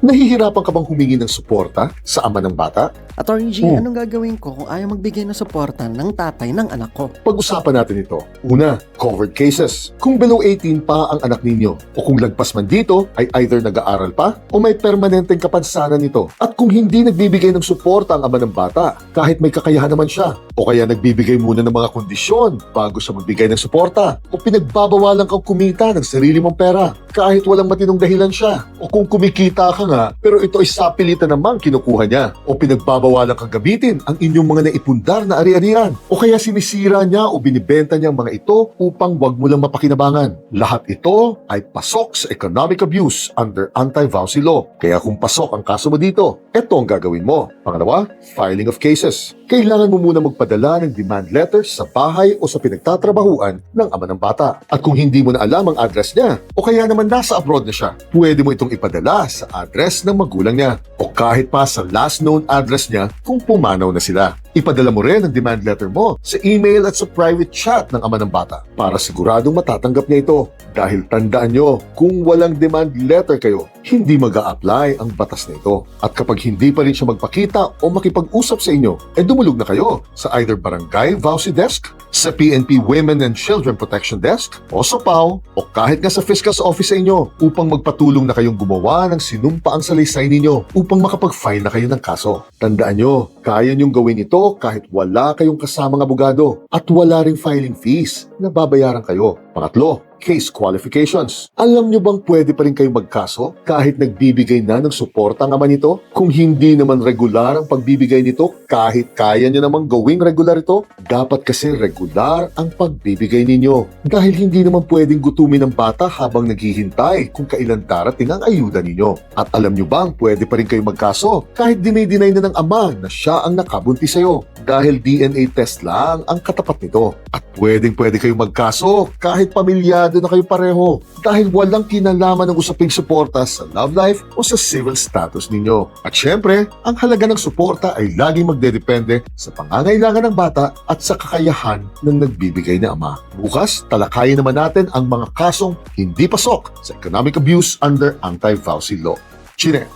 Nahihirapan ka bang humingi ng suporta sa ama ng bata? Attorney G, anong gagawin ko kung ayaw magbigay ng suporta ng tatay ng anak ko? Pag-usapan natin ito. Una, covered cases. Kung below 18 pa ang anak ninyo o kung lagpas man dito ay either nag-aaral pa o may permanenteng kapansanan nito. At kung hindi nagbibigay ng suporta ang ama ng bata kahit may kakayahan naman siya o kaya nagbibigay muna ng mga kondisyon bago siya magbigay ng suporta o pinagbabawalan kang kumita ng sarili mong pera kahit walang matinong dahilan siya o kung kumikita ka nga pero ito ay sapilitan naman kinukuha niya o pinagbabawalan kang gamitin ang inyong mga naipundar na ari-arian o kaya sinisira niya o binibenta niya ang mga ito upang wag mo lang mapakinabangan. Lahat ito ay pasok sa economic abuse under anti-vowsy law. Kaya kung pasok ang kaso mo dito, ito ang gagawin mo. Pangalawa, filing of cases. Kailangan mo muna magpadala ng demand letters sa bahay o sa pinagtatrabahuan ng ama ng bata. At kung hindi mo na alam ang address niya o kaya naman nasa abroad na siya, pwede mo itong ipadala sa address ng magulang niya o kahit pa sa last known address niya kung pumanaw na sila. Ipadala mo rin ang demand letter mo sa email at sa private chat ng ama ng bata para siguradong matatanggap niya ito. Dahil tandaan nyo, kung walang demand letter kayo, hindi mag-a-apply ang batas na ito. At kapag hindi pa rin siya magpakita o makipag-usap sa inyo, dumulog na kayo sa either Barangay Vowsy Desk, sa PNP Women and Children Protection Desk, o sa PAO, o kahit nga sa Fiscal's Office sa inyo upang magpatulong na kayong gumawa ng sinumpaang salaysay ninyo upang makapag-file na kayo ng kaso. Tandaan nyo, kaya nyong gawin ito kahit wala kayong kasamang abogado at wala ring filing fees na babayaran kayo. Pangatlo, case qualifications. Alam nyo bang pwede pa rin kayo magkaso kahit nagbibigay na ng suporta ang ama nito? Kung hindi naman regular ang pagbibigay nito, kahit kaya nyo namang gawing regular ito, dapat kasi regular ang pagbibigay ninyo. Dahil hindi naman pwedeng gutumin ng bata habang naghihintay kung kailan darating ang ayuda ninyo. At alam nyo bang pwede pa rin kayo magkaso kahit dinay-deny na ng ama na siya ang nakabuntis sa'yo? Dahil DNA test lang ang katapat nito. At pwede kayo magkaso kahit pamilyado na kayo pareho dahil walang kinalaman ng usaping suporta sa love life o sa civil status ninyo. At syempre, ang halaga ng suporta ay laging magdedepende sa pangangailangan ng bata at sa kakayahan ng nagbibigay na ama. Bukas, talakayin naman natin ang mga kasong hindi pasok sa economic abuse under anti-vowsy law. Chine!